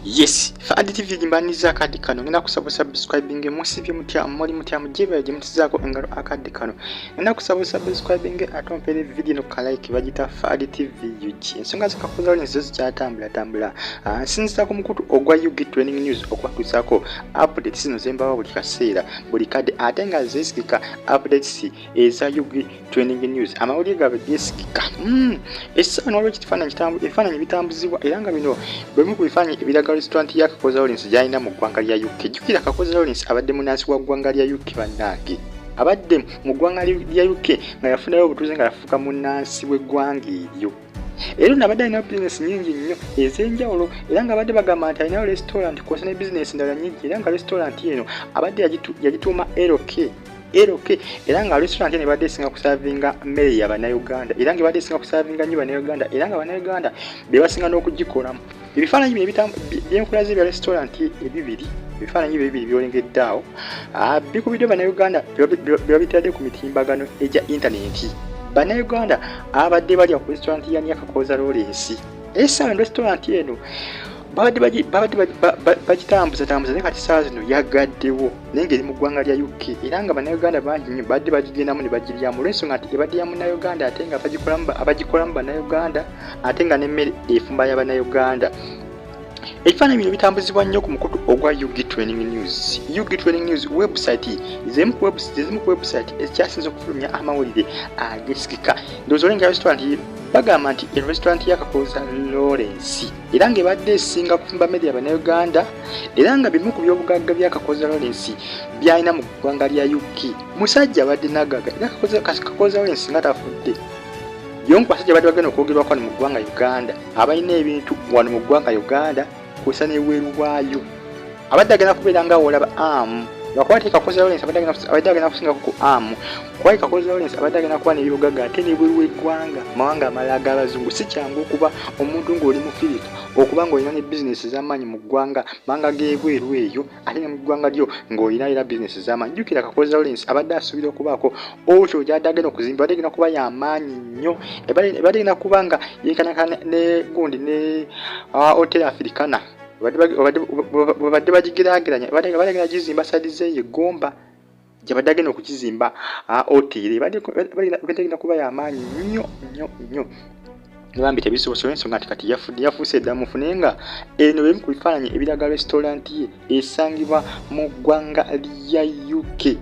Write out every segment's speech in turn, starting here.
Yes, Abadde TV jimbaniza akadde kano ngenda kusaba subscribing musibye mutya muri mutya mujebe jimutizako engalo akadde kano ngenda kusaba subscribing atompere video no like bagita Abadde TV UG ensonga zikakoza ni zizo kyatambula sinzita ku mukutu ogwa UG training news okwatusako updates zino zembawa buli kaseera buli kade atenga zesikika updates eza UG training news amawuli gabe yesikika esa nolo kitifana kitambu efana bitambuzibwa eranga bino bwe kubifanya ebiraga restaurant ya Kakooza Lawrence jaina mu ggwanga lya UK. Jukira Kakooza Lawrence abadde munansi wa ggwanga lya UK bannange. Abadde mu ggwanga lya UK nga yafunayo obutuuze nga yafuuka munansi w'eggwanga eryo. Era nabadde alina business nyingi nnyo ez'enjawulo era nga abadde bagamba nti alina restaurant kw'osa ne business endala nyingi era nga restaurant eno abadde yagituuma LK era nga restaurant eno ebadde esinga kusavinga mmere y'Abannayuganda era nga ebadde esinga kusavinga nnyo Bannayuganda era nga Bannayuganda be basinga n'okugikolamu. Ebifaananyi byenkola z'ebya restaurant ebibiri ebifaananyi bibiri byolengeddeawo bikubiddwe Bannayuganda byabitadde ku mitimbagano egya intaneti. Bannayuganda abadde balya ku restaurant ya Kakooza Lawrence esa restaurant eno babadde bagitambuza naye kati saa zino yagaddewo naye ngeri mu ggwanga lya UK era nga Bannayuganda bangi nnyo badde bagigendamu ne bagiryamu olw'ensonga nti ebadde ya Munnayuganda ate nga abagikolamu Bannayuganda ate nga n'emmere efumba y'Abannayuganda. Ebifaananyi bino bitambuzibwa nnyo ku mukutu ogwa UG Training News. UG Training News website zemu ku website ezikyasinze okufulumya amawulire agesikika. Ndowooza olenga restaurant bagamba nti restaurant ya Kakooza Lawrence era nga ebadde esinga kufumba mmere y'Abannayuganda era nga bimu ku byobugagga bya Kakooza Lawrence byalina mu ggwanga lya UK. Musajja abadde nagaga era Kakooza Lawrence nga tafudde. Yongo basajja badde bagenda okwogerwako wano mu ggwanga Uganda abalina ebintu wano mu ggwanga Uganda kw'ossa n'ebweru waayo abadde agenda kubeera nga olaba lwakuba Kakooza Lawrence abadde agenda kusinga ku kuba Kakooza Lawrence abadde agenda kuba n'ebyobugagga ate n'ebweru w'eggwanga mawanga amalala g'abazungu si kyangu okuba omuntu ng'oli mu Afirika okuba ng'olina ne bizinesi z'amaanyi mu ggwanga mawanga g'ebweru eyo ate ne mu ggwanga lyo ng'olina era bizinesi z'amaanyi. Jjukira Kakooza Lawrence abadde asuubira okubaako okyo gy'adde agenda okuzimba abadde agenda kuba y'amaanyi nnyo ebadde agenda kuba nga yeekanakana ne gundi ne Hotel Africana badde bagigerageranya badde agenda gizimba sadize y'eggomba gyabadde agenda okukizimba hoteri badde agenda kuba y'amaanyi nnyo nibambi tebisobose olw'ensonga nti kati yafuuse eddamu mufune nga eno bemu ku bifaananyi ebiraga restaurant ye esangibwa mu ggwanga lya UK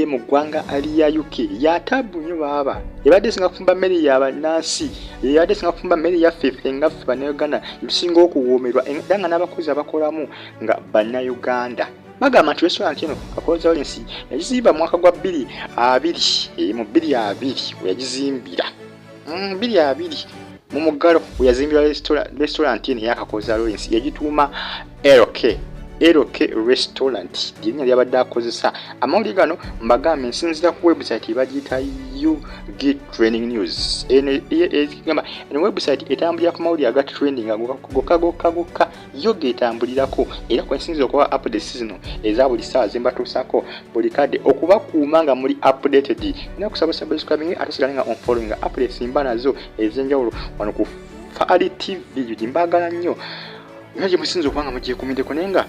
mu ggwanga lya UK yatabu nnyo baaba ebadde esinga kufumba mmere y'abannansi ebadde esinga kufumba mmere yaffe nga ffe Bannayuganda tusinga okuwoomerwa era nga n'abakozi abakolamu nga Bannayuganda. Bagamba nti restaurant eno Kakooza Lawrence yagizimba mu mwaka gwa 2020 mu 2020 we yagizimbira 2020 mu muggalo we yazimbira restaurant eno ya Kakooza Lawrence yagituuma LK restaurant linnya lyabadde akozesa. Amawulire gano mbagambe nsinzira ku website bagiyita UG Training News. Eno website etambulira ku mawulire aga trending gokka yoga etambulirako era kwensinziza okuba updates zino eza buli ssaawa zembatuusako buli kadde okubakuuma nga muli updated nina kusaba subscribing ate sigale nga on following updates mba nazo ez'enjawulo wano ku Abadde TV UG mbagala nnyo era gye musinza okuba nga mugyekumiddeko naye nga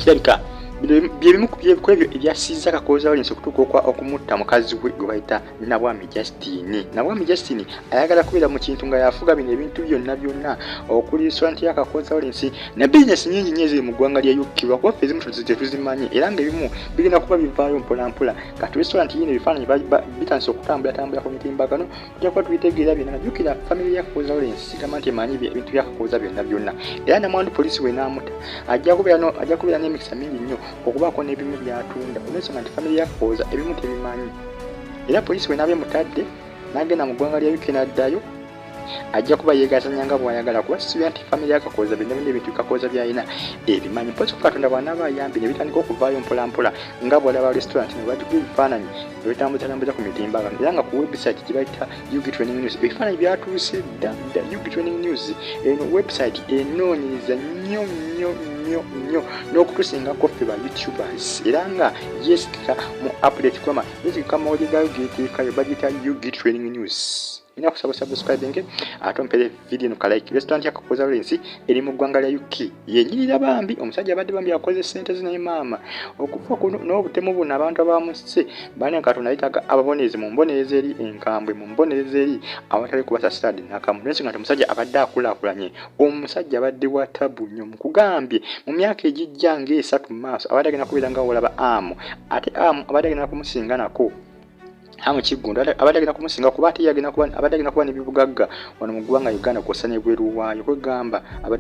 kirabika byebimu ku ebyo ebyasiiza Kakooza Lawrence okutuuka okumutta mukazi we gwe bayita Nabwami Justin ayagala kubeera mu kintu nga yafuga bino ebintu byonna okuli restaurant ya Kakooza Lawrence ne bizinesi nyingi nnyo eziri mu ggwanga lya UK lwakuba ffe ezimu tetuzimanyi era nga ebimu bigenda kuba bivaayo mpolampola kati restaurant yino ebifaananyi bitandise okutambula ku mitimbagano tujja kuba tubitegeera byonna. Jjukira famire ya Kakooza Lawrence sigamba nti emanyi ebintu bya Kakooza byonna era namwandu poliisi we n'amuta ajja kubeera n'emikisa mingi nnyo okubaako n'ebimu byatunda olw'ensonga nti famire ya Kakooza ebimu tebimanyi era poliisi we n'abye mutadde n'agenda mu ggwanga lya UK n'addayo ajja kuba yeegaazanya nga bw'ayagala kuba sibira nti famire ya Kakooza byonna ebintu Kakooza by'alina ebimanyi mpozi ku Katonda bw'anaaba ayambi ne bitandika okuvaayo mpolampola nga bw'olaba restaurant ne batuka ebifaananyi ebitambuzatambuza ku mitimbagano era nga ku website gye bayita UG Training News ebifaananyi byatuuse dda UG Training News eno website enoonyereza nnyo n'okutusingako ffe ba YouTubers era nga yesikika mu update kwama yesikika mawulire gayo geteekayo bagiyita UG Training News. nina kusaba subscribing ate ompere video no like. Restaurant ya Kakooza eri mu ggwanga lya UK yenyirira bambi omusajja abadde bambi akoze sente zinaye maama okufa kuno n'obutemu buno abantu abamusse bane Katonda ayitaga ababoneezi mu mbonerezo eri enkambwe mu mbonerezo eri awatali kubasa stadi nakamu nensi nga omusajja abadde akulaakulanye omusajja abadde wa tabu nnyo mukugambye mu myaka egijja ng'esatu mu maaso abadde agenda kubeera nga olaba amu ate amu abadde agenda kumusinga nako hamu Kiggundu abadde agenda kumusinga kuba ate abadde agenda kuba n'ebibugagga wano mu ggwanga Uganda kw'ossa n'ebweru waayo kwegamba